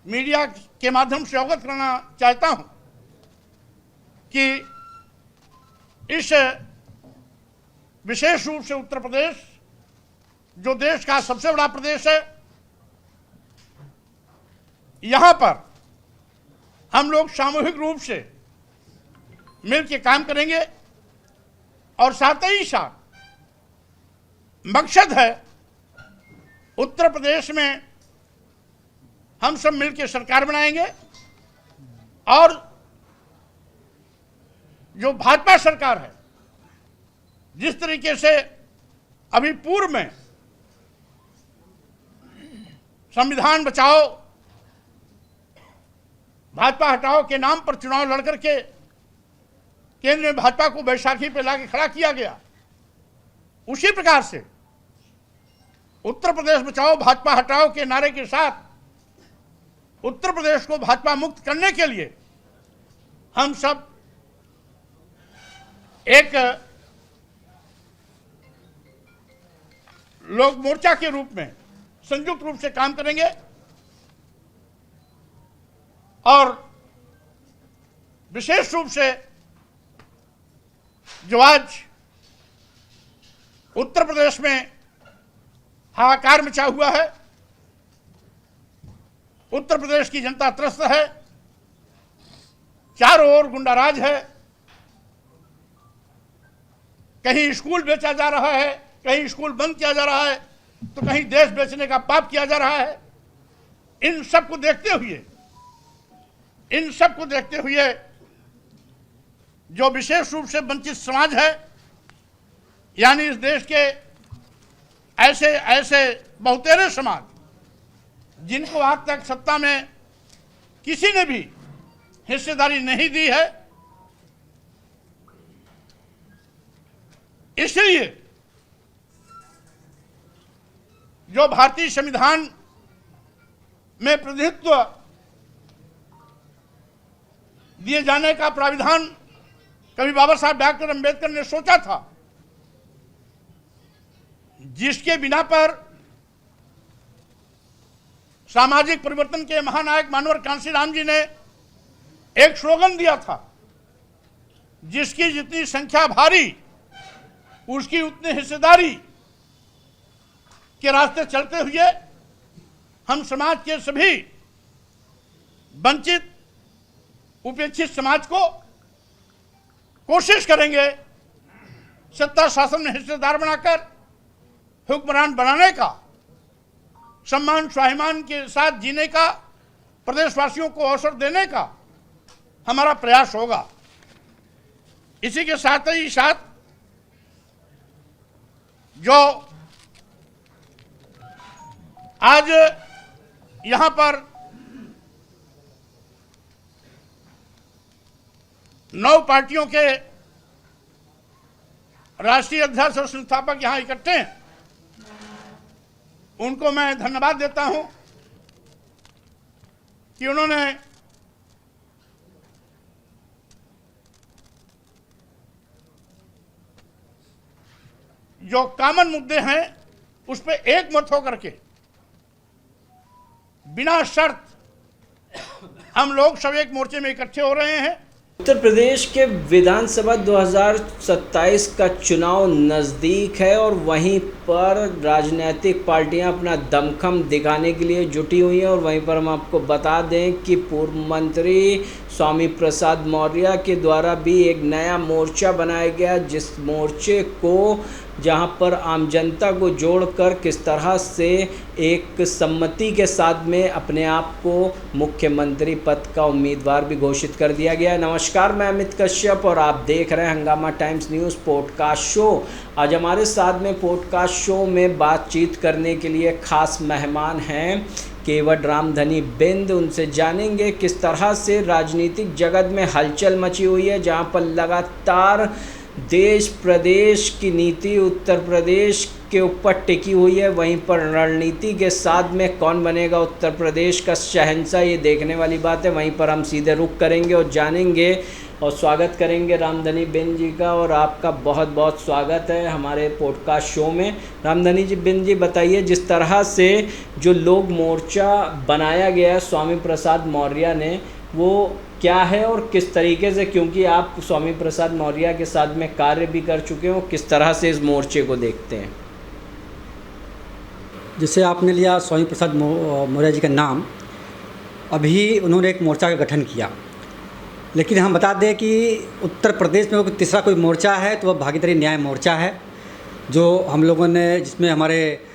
Media के माध्यम से अवगत करना चाहता हूं कि इस विशेष रूप से उत्तर प्रदेश, जो देश का सबसे बड़ा प्रदेश है, यहां पर हम लोग सामूहिक रूप से मिलकर काम करेंगे और साथ ही साथ मकसद है उत्तर प्रदेश में हम सब मिलकर सरकार बनाएंगे और जो भाजपा सरकार है, जिस तरीके से अभी पूर्व में संविधान बचाओ भाजपा हटाओ के नाम पर चुनाव लड़कर के केंद्र में भाजपा को बैसाखी पे लाके खड़ा किया गया, उसी प्रकार से उत्तर प्रदेश बचाओ भाजपा हटाओ के नारे के साथ उत्तर प्रदेश को भाजपा मुक्त करने के लिए हम सब एक लोक मोर्चा के रूप में संयुक्त रूप से काम करेंगे और विशेष रूप से जो आज उत्तर प्रदेश में हाहाकार मचा हुआ है, उत्तर प्रदेश की जनता त्रस्त है, चारों ओर गुंडाराज है, कहीं स्कूल बेचा जा रहा है, कहीं स्कूल बंद किया जा रहा है, तो कहीं देश बेचने का पाप किया जा रहा है। इन सब को देखते हुए जो विशेष रूप से वंचित समाज है, यानी इस देश के ऐसे बहुतेरे समाज जिनको आज तक सत्ता में किसी ने भी हिस्सेदारी नहीं दी है, इसलिए जो भारतीय संविधान में प्रतिनिधित्व दिए जाने का प्राविधान कभी बाबा साहब डॉक्टर अंबेडकर ने सोचा था, जिसके बिना पर सामाजिक परिवर्तन के महानायक मानवर कांशीराम जी ने एक स्लोगन दिया था, जिसकी जितनी संख्या भारी उसकी उतनी हिस्सेदारी के रास्ते चलते हुए हम समाज के सभी वंचित उपेक्षित समाज को कोशिश करेंगे सत्ता शासन में हिस्सेदार बनाकर हुक्मरान बनाने का, सम्मान स्वाभिमान के साथ जीने का, प्रदेशवासियों को अवसर देने का हमारा प्रयास होगा। इसी के साथ ही साथ जो आज यहां पर 9 पार्टियों के राष्ट्रीय अध्यक्ष और संस्थापक यहां इकट्ठे हैं, उनको मैं धन्यवाद देता हूं कि उन्होंने जो कॉमन मुद्दे हैं उस पर एक मत होकर के बिना शर्त हम लोग सब एक मोर्चे में इकट्ठे हो रहे हैं। उत्तर प्रदेश के विधानसभा 2027 का चुनाव नज़दीक है और वहीं पर राजनीतिक पार्टियां अपना दमखम दिखाने के लिए जुटी हुई हैं और वहीं पर हम आपको बता दें कि पूर्व मंत्री स्वामी प्रसाद मौर्य के द्वारा भी एक नया मोर्चा बनाया गया, जिस मोर्चे को जहां पर आम जनता को जोड़कर किस तरह से एक सम्मति के साथ में अपने आप को मुख्यमंत्री पद का उम्मीदवार भी घोषित कर दिया गया है। नमस्कार, मैं अमित कश्यप और आप देख रहे हैं हंगामा टाइम्स न्यूज़ पॉडकास्ट शो। आज हमारे साथ में पॉडकास्ट शो में बातचीत करने के लिए खास मेहमान हैं केवट रामधनी बिंद। उनसे जानेंगे किस तरह से राजनीतिक जगत में हलचल मची हुई है, जहां पर लगातार देश प्रदेश की नीति उत्तर प्रदेश के ऊपर टिकी हुई है। वहीं पर रणनीति के साथ में कौन बनेगा उत्तर प्रदेश का शहंशाह, ये देखने वाली बात है। वहीं पर हम सीधे रुख करेंगे और जानेंगे और स्वागत करेंगे रामधनी बेन जी का। और आपका बहुत बहुत स्वागत है हमारे पॉडकास्ट शो में। रामधनी जी बेन जी, बताइए, जिस तरह से जो लोक मोर्चा बनाया गया है स्वामी प्रसाद मौर्य ने, वो क्या है और किस तरीके से, क्योंकि आप स्वामी प्रसाद मौर्य के साथ में कार्य भी कर चुके हो, किस तरह से इस मोर्चे को देखते हैं? जैसे आपने लिया स्वामी प्रसाद मौर्य जी का नाम, अभी उन्होंने एक मोर्चा का गठन किया, लेकिन हम बता दें कि उत्तर प्रदेश में तीसरा कोई मोर्चा है तो वह भागीदारी न्याय मोर्चा है, जो हम लोगों ने, जिसमें हमारे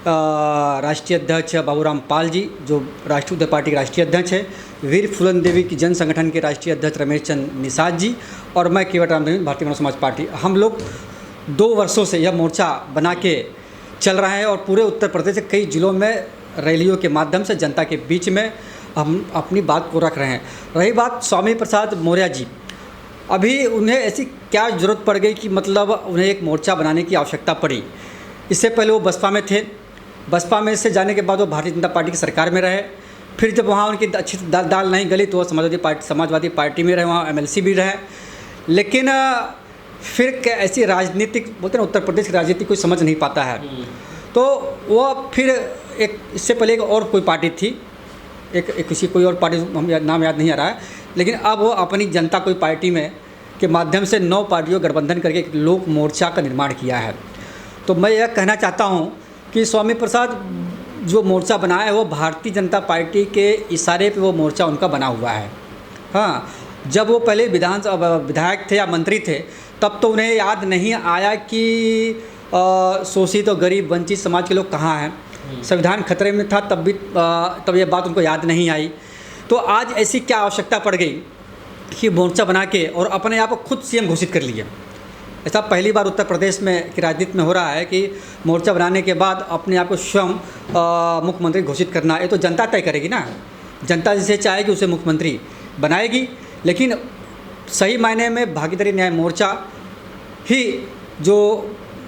राष्ट्रीय अध्यक्ष बाबूराम पाल जी, जो राष्ट्रीय उद्योग पार्टी के राष्ट्रीय अध्यक्ष है, वीर फूलन देवी की जन संगठन के राष्ट्रीय अध्यक्ष रमेश चंद निषाद जी, और मैं केवट रामधनी, भारतीय मानव समाज पार्टी, हम लोग 2 वर्षों से यह मोर्चा बना के चल रहे हैं और पूरे उत्तर प्रदेश के कई जिलों में रैलियों के माध्यम से जनता के बीच में हम अपनी बात को रख रहे हैं। रही बात स्वामी प्रसाद मौर्य जी, अभी उन्हें ऐसी क्या ज़रूरत पड़ गई कि मतलब उन्हें एक मोर्चा बनाने की आवश्यकता पड़ी? इससे पहले वो बसपा में थे, बसपा में से जाने के बाद वो भारतीय जनता पार्टी की सरकार में रहे। फिर जब वहाँ उनकी अच्छी दाल नहीं गली तो वो समाजवादी पार्टी में रहे, वहाँ MLC भी रहे। लेकिन फिर ऐसी राजनीतिक, बोलते हैं उत्तर प्रदेश की राजनीति कोई समझ नहीं पाता है, तो वो फिर एक, इससे पहले एक और कोई पार्टी थी, एक किसी कोई और पार्टी, हम नाम याद नहीं आ रहा है, लेकिन अब वो अपनी जनता कोई पार्टी में के माध्यम से 9 पार्टियों गठबंधन करके एक लोक मोर्चा का निर्माण किया है। तो मैं यह कहना चाहता हूँ कि स्वामी प्रसाद जो मोर्चा बनाया है वो भारतीय जनता पार्टी के इशारे पे वो मोर्चा उनका बना हुआ है। हाँ, जब वो पहले विधायक थे या मंत्री थे, तब तो उन्हें याद नहीं आया कि शोषित और गरीब वंचित समाज के लोग कहाँ हैं, संविधान खतरे में था, तब ये बात उनको याद नहीं आई। तो आज ऐसी क्या आवश्यकता पड़ गई कि मोर्चा बना के और अपने आप को खुद CM घोषित कर लिए? ऐसा पहली बार उत्तर प्रदेश में की राजनीति में हो रहा है कि मोर्चा बनाने के बाद अपने आप को स्वयं मुख्यमंत्री घोषित करना। ये तो जनता तय करेगी ना, जनता जिसे चाहेगी उसे मुख्यमंत्री बनाएगी। लेकिन सही मायने में भागीदारी न्याय मोर्चा ही जो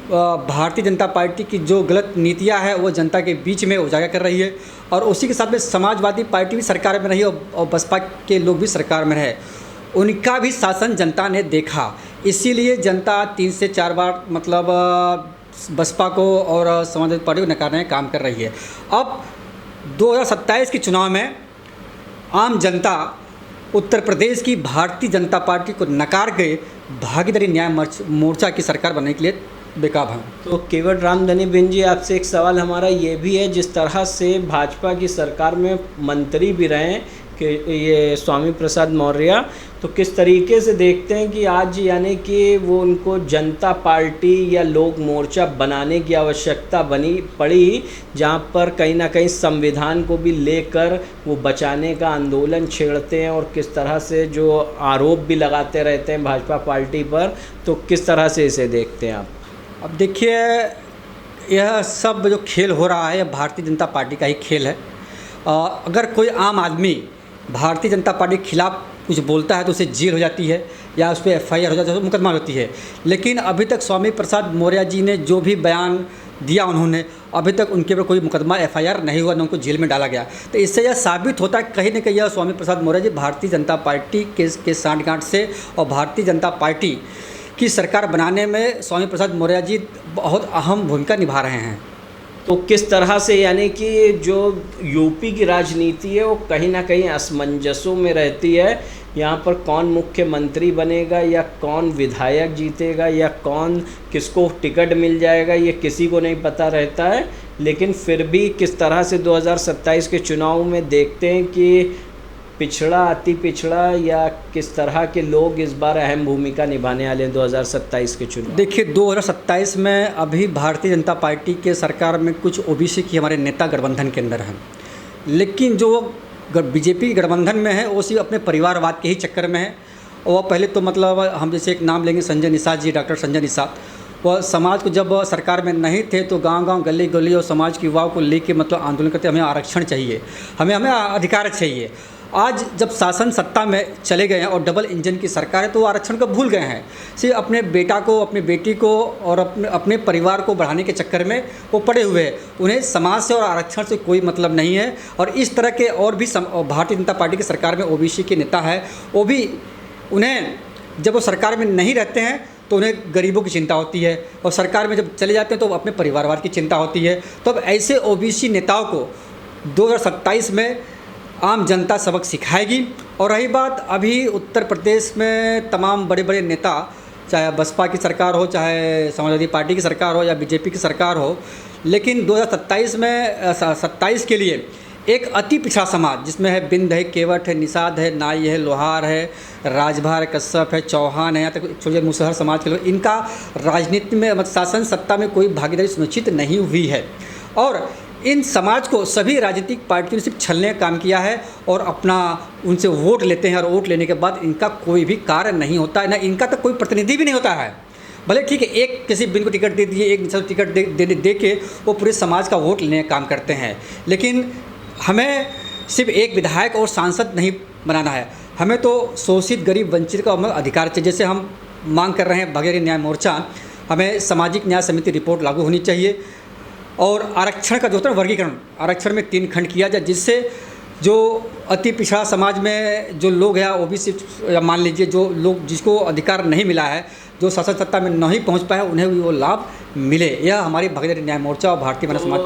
भारतीय जनता पार्टी की जो गलत नीतियां है वो जनता के बीच में उजागर कर रही है, और उसी के साथ में समाजवादी पार्टी भी सरकार में रही और बसपा के लोग भी सरकार में रहे, उनका भी शासन जनता ने देखा। इसीलिए जनता 3 से 4 बार मतलब बसपा को और समाजवादी पार्टी को नकारने का काम कर रही है। अब 2027 के चुनाव में आम जनता उत्तर प्रदेश की भारतीय जनता पार्टी को नकार के भागीदारी न्याय मोर्चा की सरकार बनने के लिए बेकाब हैं। तो केवट रामधनी बेन जी, आपसे एक सवाल हमारा ये भी है, जिस तरह से भाजपा की सरकार में मंत्री भी रहे हैं कि ये स्वामी प्रसाद मौर्य, तो किस तरीके से देखते हैं कि आज यानी कि वो उनको जनता पार्टी या लोक मोर्चा बनाने की आवश्यकता पड़ी, जहाँ पर कहीं ना कहीं संविधान को भी लेकर वो बचाने का आंदोलन छेड़ते हैं और किस तरह से जो आरोप भी लगाते रहते हैं भाजपा पार्टी पर, तो किस तरह से इसे देखते हैं आप? अब देखिए, यह सब जो खेल हो रहा है भारतीय जनता पार्टी का ही खेल है। अगर कोई आम आदमी भारतीय जनता पार्टी के खिलाफ कुछ बोलता है तो उसे जेल हो जाती है या उस पर FIR हो जाती है, मुकदमा होती है। लेकिन अभी तक स्वामी प्रसाद मौर्य जी ने जो भी बयान दिया, उन्होंने अभी तक उनके ऊपर कोई मुकदमा FIR नहीं हुआ, न उनको जेल में डाला गया। तो इससे यह साबित होता है कहीं न कहीं यह स्वामी प्रसाद मौर्य जी भारतीय जनता पार्टी के सांठगांठ से और भारतीय जनता पार्टी की सरकार बनाने में स्वामी प्रसाद मौर्य जी बहुत अहम भूमिका निभा रहे हैं। तो किस तरह से यानी कि जो यूपी की राजनीति है वो कहीं ना कहीं असमंजसों में रहती है, यहाँ पर कौन मुख्यमंत्री बनेगा या कौन विधायक जीतेगा या कौन किसको टिकट मिल जाएगा, ये किसी को नहीं पता रहता है। लेकिन फिर भी किस तरह से 2027 के चुनाव में देखते हैं कि पिछड़ा अति पिछड़ा या किस तरह के लोग इस बार अहम भूमिका निभाने वाले हैं 2027 के चुनाव? देखिए, 2027 में अभी भारतीय जनता पार्टी के सरकार में कुछ OBC की हमारे नेता गठबंधन के अंदर हैं, लेकिन जो BJP गठबंधन में है वो सिर्फ अपने परिवारवाद के ही चक्कर में है। और पहले तो मतलब हम जैसे एक नाम लेंगे संजय निषाद जी, डॉक्टर संजय निषाद, वह समाज को जब सरकार में नहीं थे तो गांव-गांव गली-गली और समाज की युवाओं को लेके मतलब आंदोलन करते, हमें आरक्षण चाहिए, हमें अधिकार चाहिए। आज जब शासन सत्ता में चले गए हैं और डबल इंजन की सरकार है तो वो आरक्षण को भूल गए हैं। सिर्फ अपने बेटा को, अपनी बेटी को और अपने परिवार को बढ़ाने के चक्कर में वो पड़े हुए हैं। उन्हें समाज से और आरक्षण से कोई मतलब नहीं है। और इस तरह के और भी भारतीय जनता पार्टी की सरकार में ओबीसी के नेता है, वो भी उन्हें जब वो सरकार में नहीं रहते हैं तो उन्हें गरीबों की चिंता होती है, और सरकार में जब चले जाते हैं तो अपने परिवार की चिंता होती है। तो अब ऐसे ओबीसी नेताओं को 2027 में आम जनता सबक सिखाएगी। और रही बात अभी उत्तर प्रदेश में तमाम बड़े बड़े नेता, चाहे बसपा की सरकार हो, चाहे समाजवादी पार्टी की सरकार हो या बीजेपी की सरकार हो, लेकिन 2027 के लिए एक अति पिछड़ा समाज जिसमें है बिंद है, केवट है, निषाद है, नाई है, लोहार है, राजभर है, कश्यप है, चौहान है, यहाँ तक छोटे मुसहर समाज के लोग, इनका राजनीति में शासन सत्ता में कोई भागीदारी सुनिश्चित नहीं हुई है। और इन समाज को सभी राजनीतिक पार्टियों ने सिर्फ छलने का काम किया है और अपना उनसे वोट लेते हैं, और वोट लेने के बाद इनका कोई भी कार्य नहीं होता है, ना इनका तक कोई प्रतिनिधि भी नहीं होता है। भले ठीक है, एक किसी बिन को टिकट दे दिए, एक निश्चित टिकट दे के वो पूरे समाज का वोट लेने का काम करते हैं। लेकिन हमें सिर्फ एक विधायक और सांसद नहीं बनाना है, हमें तो शोषित, गरीब, वंचित का अधिकार चाहिए। जैसे हम मांग कर रहे हैं भागीदारी न्याय मोर्चा, हमें सामाजिक न्याय समिति रिपोर्ट लागू होनी चाहिए। और आरक्षण का जो होता है वर्गीकरण, आरक्षण में 3 खंड किया जाए, जिससे जो अति पिछड़ा समाज में जो लोग हैं, ओबीसी या मान लीजिए जो लोग जिसको अधिकार नहीं मिला है, जो शासन सत्ता में नहीं पहुंच पाए, उन्हें भी वो लाभ मिले। यह हमारी भागीदारी न्याय मोर्चा और भारतीय जनता समाज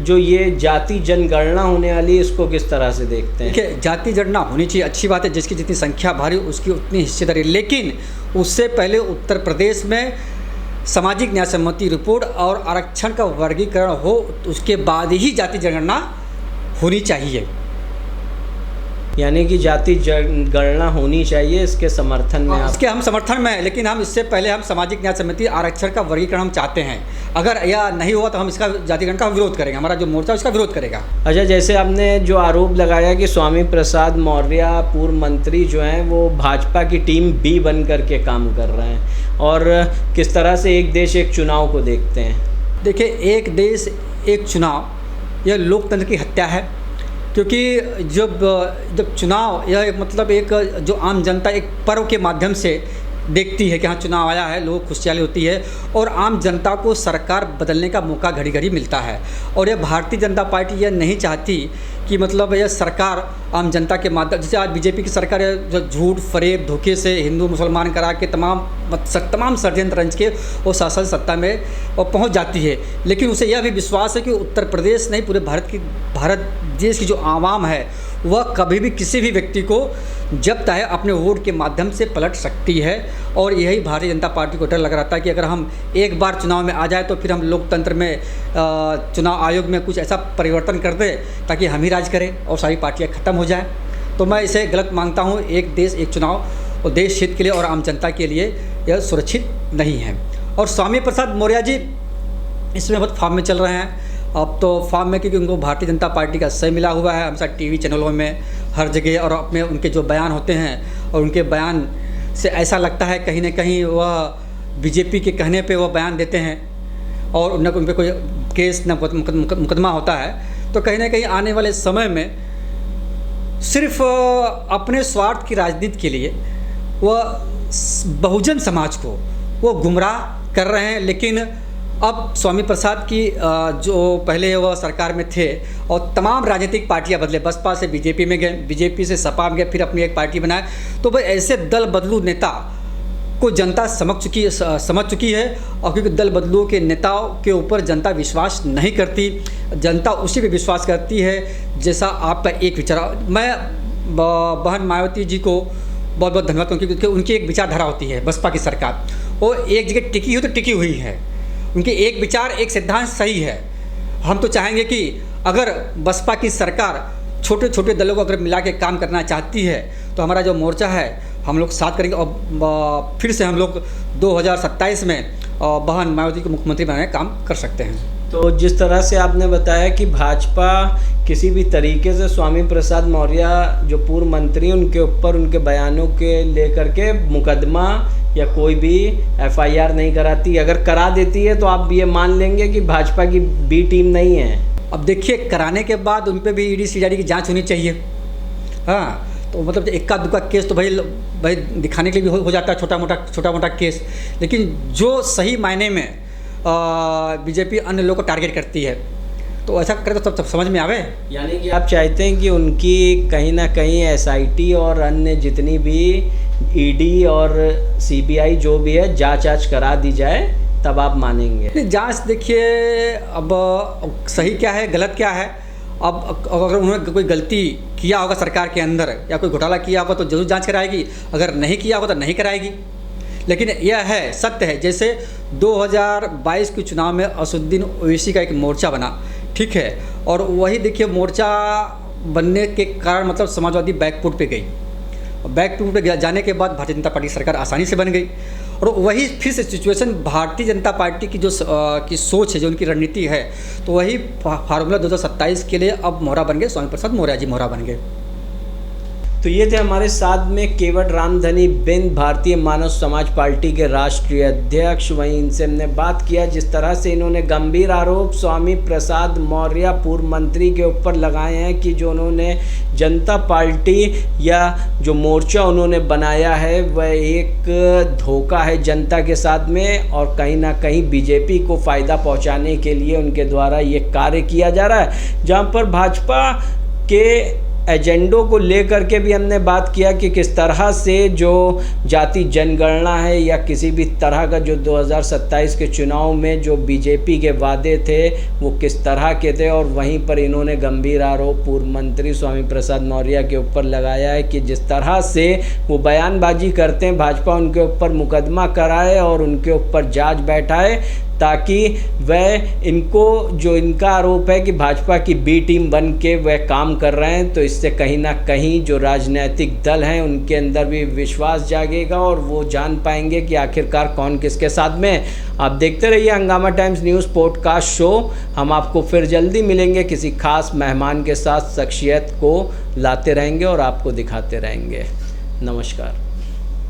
जो ये जाति जनगणना होने वाली है, इसको किस तरह से देखते हैं? देखिए, जाति जनगणना होनी चाहिए, अच्छी बात है, जिसकी जितनी संख्या भारी उसकी उतनी हिस्सेदारी, लेकिन उससे पहले उत्तर प्रदेश में सामाजिक न्याय समिति रिपोर्ट और आरक्षण का वर्गीकरण हो, उसके बाद ही जाति जनगणना होनी चाहिए। यानी कि जाति जनगणना होनी चाहिए, इसके समर्थन में इसके हम समर्थन में हैं, लेकिन हम इससे पहले हम सामाजिक न्याय समिति आरक्षण का वर्गीकरण हम चाहते हैं। अगर यह नहीं हुआ तो हम इसका जाति जनगणना का विरोध करेंगे, हमारा जो मोर्चा उसका विरोध करेगा। अच्छा, जैसे आपने जो आरोप लगाया कि स्वामी प्रसाद मौर्य पूर्व मंत्री जो हैं वो भाजपा की टीम बी बन करके काम कर रहे हैं, और किस तरह से एक देश एक चुनाव को देखते हैं? देखिए, एक देश एक चुनाव यह लोकतंत्र की हत्या है, क्योंकि जब चुनाव यह मतलब एक जो आम जनता एक पर्व के माध्यम से देखती है कि हाँ चुनाव आया है, लोग खुशहाली होती है, और आम जनता को सरकार बदलने का मौका घड़ी घड़ी मिलता है। और यह भारतीय जनता पार्टी यह नहीं चाहती कि मतलब यह सरकार आम जनता के माध्यम, जैसे आज बीजेपी की सरकार है जो झूठ, फरेब, धोखे से हिंदू मुसलमान करा के तमाम षड्यंत्र रंच के वो शासन सत्ता में पहुंच जाती है। लेकिन उसे यह भी विश्वास है कि उत्तर प्रदेश नहीं, पूरे भारत देश की जो आवाम है वह कभी भी किसी भी व्यक्ति को जब चाहे अपने वोट के माध्यम से पलट सकती है। और यही भारतीय जनता पार्टी को डर लग रहा था कि अगर हम एक बार चुनाव में आ जाए तो फिर हम लोकतंत्र में चुनाव आयोग में कुछ ऐसा परिवर्तन कर दें ताकि हम ही राज करें और सारी पार्टियां ख़त्म हो जाएं। तो मैं इसे गलत मानता हूं। एक देश एक चुनाव, और देश हित के लिए और आम जनता के लिए यह सुरक्षित नहीं है। और स्वामी प्रसाद मौर्य जी इसमें बहुत फॉर्म में चल रहे हैं। अब तो फॉर्म में, क्योंकि उनको भारतीय जनता पार्टी का सही मिला हुआ है, हमेशा टीवी चैनलों में हर जगह, और अपने उनके जो बयान होते हैं और उनके बयान से ऐसा लगता है कहीं ना कहीं वह बीजेपी के कहने पे वह बयान देते हैं, और उन पर कोई केस न मुकदमा होता है। तो कहीं ना कहीं आने वाले समय में सिर्फ अपने स्वार्थ की राजनीति के लिए वह बहुजन समाज को वो गुमराह कर रहे हैं। लेकिन अब स्वामी प्रसाद की जो पहले वह सरकार में थे और तमाम राजनीतिक पार्टियां बदले, बसपा से बीजेपी में गए, बीजेपी से सपा में गए, फिर अपनी एक पार्टी बनाए, तो वह ऐसे दल बदलू नेता को जनता समझ चुकी है। और क्योंकि दल बदलू के नेताओं के ऊपर जनता विश्वास नहीं करती, जनता उसी पे विश्वास करती है जैसा आपका एक विचार। मैं बहन मायावती जी को बहुत बहुत धन्यवाद दूँ, क्योंकि उनकी एक विचारधारा होती है बसपा की सरकार, वो एक जगह टिकी हो तो टिकी हुई है। उनके एक विचार, एक सिद्धांत सही है। हम तो चाहेंगे कि अगर बसपा की सरकार छोटे छोटे दलों को अगर मिला के काम करना चाहती है तो हमारा जो मोर्चा है हम लोग साथ करेंगे, और फिर से हम लोग 2027 में बहन मायावती को मुख्यमंत्री बनाने का काम कर सकते हैं। तो जिस तरह से आपने बताया कि भाजपा किसी भी तरीके से स्वामी प्रसाद मौर्य जो पूर्व मंत्री, उनके ऊपर उनके बयानों के लेकर के मुकदमा या कोई भी एफआईआर नहीं कराती, अगर करा देती है तो आप ये मान लेंगे कि भाजपा की बी टीम नहीं है? अब देखिए, कराने के बाद उन पर भी ईडी सीआईडी की जांच होनी चाहिए। हाँ, तो मतलब इक्का दुक्का केस तो भाई दिखाने के लिए भी हो जाता है, छोटा मोटा केस, लेकिन जो सही मायने में बीजेपी अन्य लोगों को टारगेट करती है तो ऐसा करे तो सब समझ में आवे। यानी कि आप चाहते हैं कि उनकी कहीं ना कहीं एसआईटी और अन्य जितनी भी ईडी और सीबीआई जो भी है जांच करा दी जाए, तब आप मानेंगे? जांच देखिए, अब सही क्या है गलत क्या है, अब अगर उन्होंने कोई गलती किया होगा सरकार के अंदर या कोई घोटाला किया होगा तो जरूर जांच कराएगी, अगर नहीं किया होगा तो नहीं कराएगी। लेकिन यह है, सत्य है, जैसे 2022 के चुनाव में असदुद्दीन ओवैसी का एक मोर्चा बना, ठीक है, और वही देखिए मोर्चा बनने के कारण मतलब समाजवादी बैकफुट पे गई। बैकफुट पे जाने के बाद भारतीय जनता पार्टी सरकार आसानी से बन गई, और वही फिर से सिचुएशन भारतीय जनता पार्टी की जो की सोच है, जो उनकी रणनीति है, तो वही फार्मूला 2027 के लिए अब मोहरा बन गए, स्वामी प्रसाद मौर्य जी मोहरा बन गए। तो ये थे हमारे साथ में केवट रामधनी बिंद, भारतीय मानव समाज पार्टी के राष्ट्रीय अध्यक्ष। वहीं इनसे हमने बात किया जिस तरह से इन्होंने गंभीर आरोप स्वामी प्रसाद मौर्य पूर्व मंत्री के ऊपर लगाए हैं कि जो उन्होंने जनता पार्टी या जो मोर्चा उन्होंने बनाया है वह एक धोखा है जनता के साथ में, और कहीं ना कहीं बीजेपी को फ़ायदा पहुंचाने के लिए उनके द्वारा ये कार्य किया जा रहा है। जहां पर भाजपा के एजेंडों को लेकर के भी हमने बात किया कि किस तरह से जो जाति जनगणना है या किसी भी तरह का जो 2027 के चुनाव में जो बीजेपी के वादे थे वो किस तरह के थे, और वहीं पर इन्होंने गंभीर आरोप पूर्व मंत्री स्वामी प्रसाद मौर्य के ऊपर लगाया है कि जिस तरह से वो बयानबाजी करते हैं भाजपा उनके ऊपर मुकदमा कराए और उनके ऊपर जांच बैठाए, ताकि वह इनको जो इनका आरोप है कि भाजपा की बी टीम बन के वह काम कर रहे हैं, तो इससे कहीं ना कहीं जो राजनीतिक दल हैं उनके अंदर भी विश्वास जागेगा और वो जान पाएंगे कि आखिरकार कौन किसके साथ में है। आप देखते रहिए हंगामा टाइम्स न्यूज़ पॉडकास्ट शो। हम आपको फिर जल्दी मिलेंगे किसी खास मेहमान के साथ, शख्सियत को लाते रहेंगे और आपको दिखाते रहेंगे। नमस्कार।